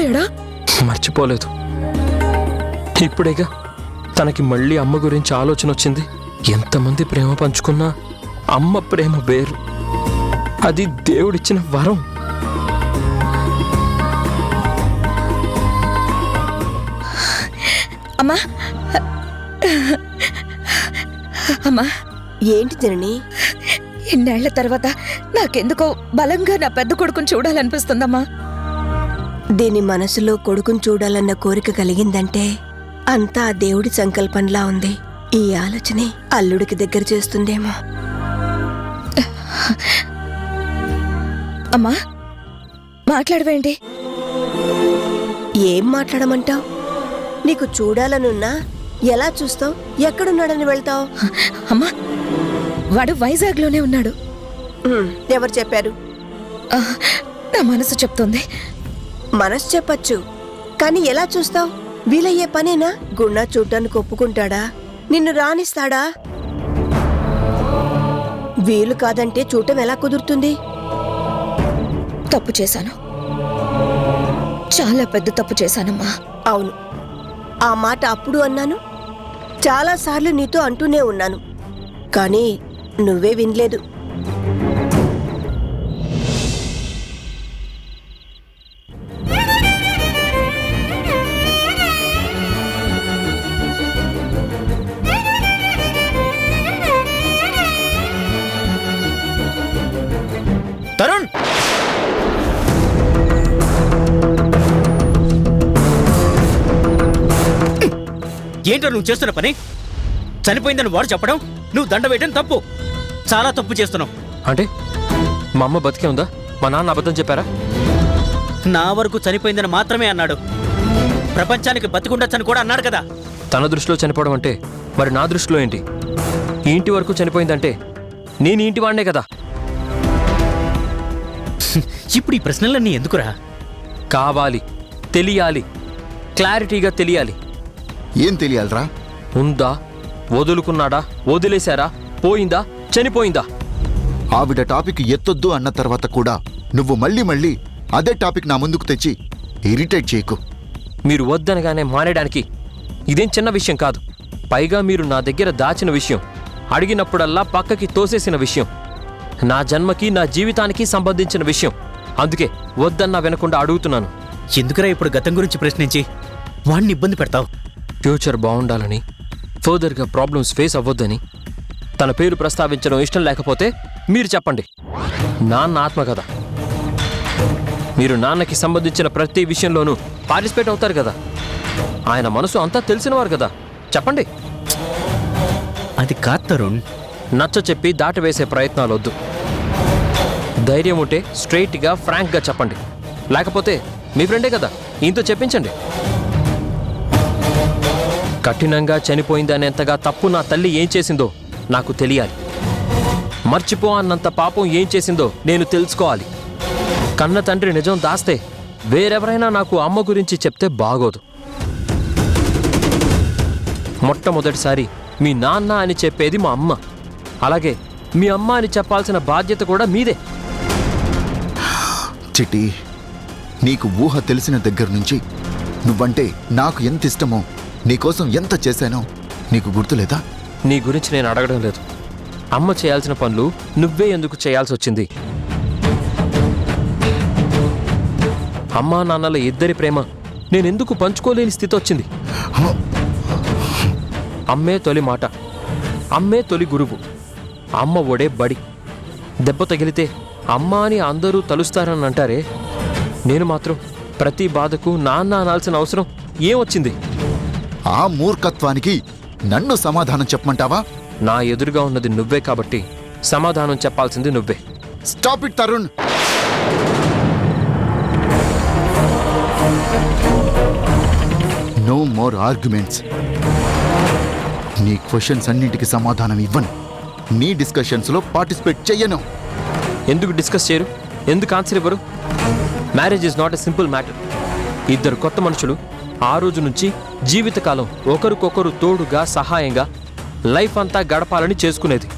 మర్చిపోయాడా? మర్చిపోలేదు. ఇప్పుడేగా తనకి మళ్ళీ అమ్మ గురించి ఆలోచన వచ్చింది. ఎంతమంది ప్రేమ పంచుకున్నా అమ్మ ప్రేమ వేరు. అది దేవుడిచ్చిన వరం. అమ్మా అమ్మా, ఏంటి జనని? ఇన్నేళ్ల తర్వాత నాకెందుకో బలంగా నా పెద్ద కొడుకుని చూడాలనిపిస్తుందమ్మా. దీని మనసులో కొడుకుని చూడాలన్న కోరిక కలిగిందంటే అంతా ఆ దేవుడి సంకల్పంలా ఉంది. ఈ ఆలోచనే అల్లుడికి దగ్గర చేస్తుందేమో. అమ్మా, మాట్లాడవేంటి? ఏం మాట్లాడమంటావు? నీకు చూడాలనున్నా ఎలా చూస్తావు? ఎక్కడున్నాడని వెళ్తావు? అమ్మా, వాడు వైజాగ్లోనే ఉన్నాడు. ఎవరు చెప్పారు? నా మనసు చెప్తుంది. మనసు చెప్పచ్చు, కానీ ఎలా చూస్తావు? వీలయ్యే పనేనా? గుణ చూడ్డానికి ఒప్పుకుంటాడా? నిన్ను రానిస్తాడా? వీలు కాదంటే చూడటం ఎలా కుదురుతుంది? తప్పు చేశాను, చాలా పెద్ద తప్పు చేశానమ్మా. అవును, ఆ మాట అప్పుడు అన్నాను, చాలాసార్లు నీతో అంటూనే ఉన్నాను, కానీ నువ్వే వినలేదు. తరుణ్, ఏంటో నువ్వు చేస్తున్న పని? చనిపోయిందని వాడు చెప్పడం, నువ్వు దండ వేయడం తప్పు. చాలా తప్పు చేస్తున్నావు. అంటే మా అమ్మ బతికే ఉందా? మా నాన్న అబద్ధం చెప్పారా? నా వరకు చనిపోయిందని మాత్రమే అన్నాడు. ప్రపంచానికి బతికుండొచ్చని కూడా అన్నాడు కదా. తన దృష్టిలో చనిపోవడం అంటే మరి నా దృష్టిలో ఏంటి? ఈ ఇంటి వరకు చనిపోయిందంటే నేను ఇంటి వాడినే కదా. ఇప్పుడు ఈ ప్రశ్నలన్నీ ఎందుకురా? కావాలి, తెలియాలి, క్లారిటీగా తెలియాలి. ఏం తెలియాలరా? ఉందా, వదులుకున్నాడా, వదిలేశారా, పోయిందా, చనిపోయిందా? ఆవిడ టాపిక్ ఎత్తొద్దు అన్న తర్వాత కూడా నువ్వు మళ్ళీ అదే టాపిక్ నా ముందుకు తెచ్చి ఇరిటేట్ చేయకు. మీరు వద్దనగానే మానేయడానికి ఇదేం చిన్న విషయం కాదు. పైగా మీరు నా దగ్గర దాచిన విషయం, అడిగినప్పుడల్లా పక్కకి తోసేసిన విషయం, నా జన్మకి నా జీవితానికి సంబంధించిన విషయం. అందుకే వద్దన్నా వినకుండా అడుగుతున్నాను. ఎందుకురా ఇప్పుడు గతం గురించి ప్రశ్నించి వాడిని ఇబ్బంది పెడతావు? ఫ్యూచర్ బాగుండాలని, ఫర్దర్గా ప్రాబ్లమ్స్ ఫేస్ అవ్వొద్దని తన పేరు ప్రస్తావించడం ఇష్టం లేకపోతే మీరు చెప్పండి. నాన్న ఆత్మకథ. మీరు నాన్నకి సంబంధించిన ప్రతి విషయంలోనూ పార్టిసిపేట్ అవుతారు కదా. ఆయన మనసు అంతా తెలిసినవారు కదా. చెప్పండి. అది కాదు తరుణ్. నచ్చ చెప్పి దాటవేసే ప్రయత్నాలొద్దు. ధైర్యం ఉంటే స్ట్రైట్గా ఫ్రాంక్గా చెప్పండి. లేకపోతే మీ ఫ్రెండే కదా, ఈయనతో చెప్పించండి. కఠినంగా చనిపోయిందనేంతగా తప్పు నా తల్లి ఏం చేసిందో నాకు తెలియాలి. మర్చిపో అన్నంత పాపం ఏం చేసిందో నేను తెలుసుకోవాలి. కన్న తండ్రి నిజం దాస్తే వేరెవరైనా నాకు అమ్మ గురించి చెప్తే బాగోదు. మొట్టమొదటిసారి మీ నాన్న అని చెప్పేది మా అమ్మ. అలాగే మీ అమ్మ అని చెప్పాల్సిన బాధ్యత కూడా మీదే. చిట్టి, నీకు ఊహ తెలిసిన దగ్గర నుంచి నువ్వంటే నాకు ఎంత ఇష్టమో, నీకోసం ఎంత చేశానో నీకు గుర్తులేదా? నీ గురించి నేను అడగడం లేదు. అమ్మ చేయాల్సిన పనులు నువ్వే ఎందుకు చేయాల్సి వచ్చింది? అమ్మా నాన్నల ఇద్దరి ప్రేమ నేనెందుకు పంచుకోలేని స్థితి వచ్చింది? అమ్మే తొలి మాట, అమ్మే తొలి గురువు, అమ్మ ఒడే బడి. దెబ్బ తగిలితే అమ్మ అని అందరూ తలుస్తారని అంటారే, నేను మాత్రం ప్రతి బాధకు నాన్న అనాల్సిన అవసరం ఏమొచ్చింది? ఆ మూర్ఖత్వానికి నన్ను సమాధానం చెప్పమంటావా? నా ఎదురుగా ఉన్నది నువ్వే కాబట్టి సమాధానం చెప్పాల్సింది నువ్వే. Stop it Tarun. No more arguments. నీ క్వశ్చన్స్ అన్నింటికి సమాధానం ఇవ్వను. నీ డిస్కషన్స్లో పార్టిసిపేట్ చెయ్యను. ఎందుకు డిస్కస్ చేయరు? ఎందుకు ఆన్సర్ ఇవ్వరు? Marriage is not a simple matter. ఇద్దరు కొత్త మనుషులు ఆ రోజు నుంచి జీవితకాలం ఒకరికొకరు తోడుగా సహాయంగా లైఫ్ అంతా గడపాలని చేసుకునేది.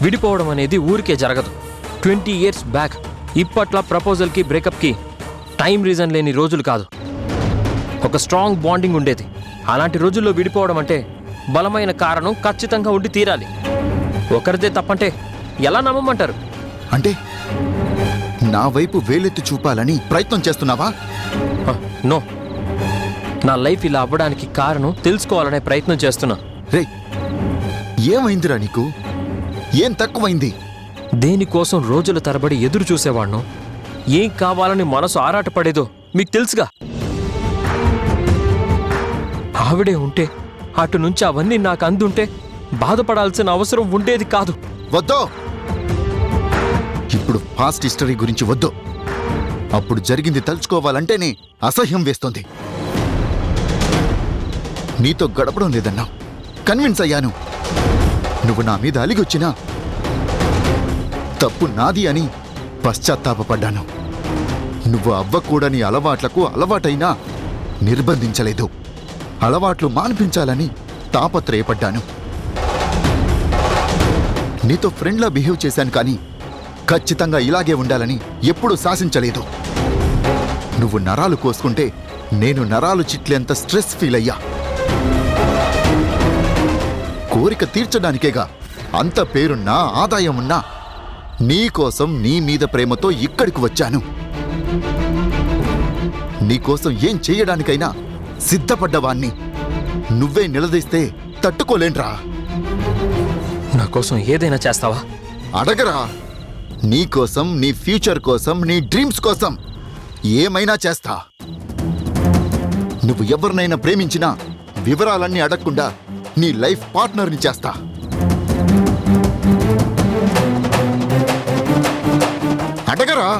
విడిపోవడం అనేది ఊరికే జరగదు. 20 years బ్యాక్ ఇప్పట్లా ప్రపోజల్కి బ్రేకప్కి టైం రీజన్ లేని రోజులు కాదు. ఒక స్ట్రాంగ్ బాండింగ్ ఉండేది. అలాంటి రోజుల్లో విడిపోవడం అంటే బలమైన కారణం ఖచ్చితంగా ఉండి తీరాలి. ఒకరిదే తప్పంటే ఎలా నమ్మమంటారు? అంటే నా వైపు వేలెత్తి చూపాలని ప్రయత్నం చేస్తున్నావా? నో, నా లైఫ్ ఇలా అవ్వడానికి కారణం తెలుసుకోవాలనే ప్రయత్నం చేస్తున్నా. రే, ఏమైందిరా నీకు? ఏం తక్కువైంది? దేనికోసం రోజుల తరబడి ఎదురు చూసేవాణ్ణు, ఏం కావాలని మనసు ఆరాటపడేదో మీకు తెలుసుగా. ఆవిడే ఉంటే, అటు నుంచి అవన్నీ నాకు అందుంటే బాధపడాల్సిన అవసరం ఉండేది కాదు. వద్దు, ఇప్పుడు పాస్ట్ హిస్టరీ గురించి వద్దు. అప్పుడు జరిగింది తలుచుకోవాలంటేనే అసహ్యం వేస్తోంది. నీతో గడపడం లేదన్నా కన్విన్స్ అయ్యాను. నువ్వు నా మీద అలిగొచ్చినా తప్పు నాది అని పశ్చాత్తాపపడ్డాను. నువ్వు అవ్వకూడని అలవాట్లకు అలవాటైనా నిర్బంధించలేదు. అలవాట్లు మాన్పించాలని తాపత్రయపడ్డాను. నీతో ఫ్రెండ్లా బిహేవ్ చేశాను, కానీ ఖచ్చితంగా ఇలాగే ఉండాలని ఎప్పుడూ శాసించలేదు. నువ్వు నరాలు కోసుకుంటే నేను నరాలు చిట్లేంత స్ట్రెస్ ఫీల్ అయ్యా. కోరిక తీర్చడానికేగా అంత పేరున్నా ఆదాయమున్నా నీకోసం నీ మీద ప్రేమతో ఇక్కడికి వచ్చాను. నీకోసం ఏం చేయడానికైనా సిద్ధపడ్డవాణ్ణి నువ్వే నిలదీస్తే తట్టుకోలేంట్రా. నా కోసం ఏదైనా చేస్తావా? అడగరా. నీకోసం, నీ ఫ్యూచర్ కోసం, నీ డ్రీమ్స్ కోసం ఏమైనా చేస్తా. నువ్వు ఎవరినైనా ప్రేమించినా వివరాలన్నీ అడగకుండా నీ లైఫ్ పార్ట్నర్ని చేస్తా. అడగరా.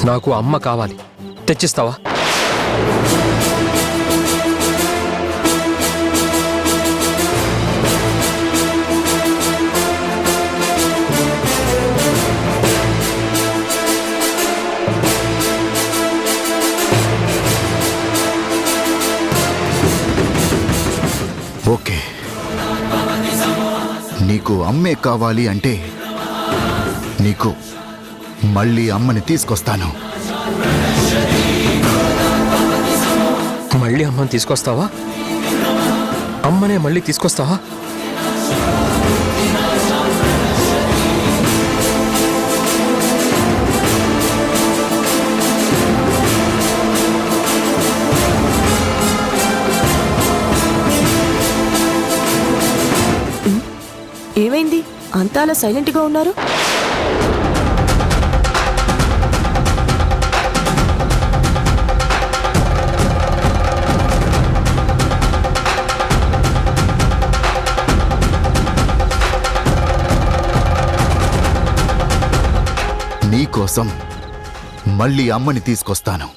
నాకు అమ్మ కావాలి, తెచ్చిస్తావా? ఓకే, నీకు అమ్మే కావాలి అంటే నీకు మళ్ళీ అమ్మని తీసుకొస్తాను. మళ్ళీ అమ్మని తీసుకొస్తావా? అమ్మనే మళ్ళీ తీసుకొస్తావా? ఏమైంది? అంతా అలా సైలెంట్గా ఉన్నారు. నీకోసం మళ్ళీ అమ్మని తీసుకొస్తాను.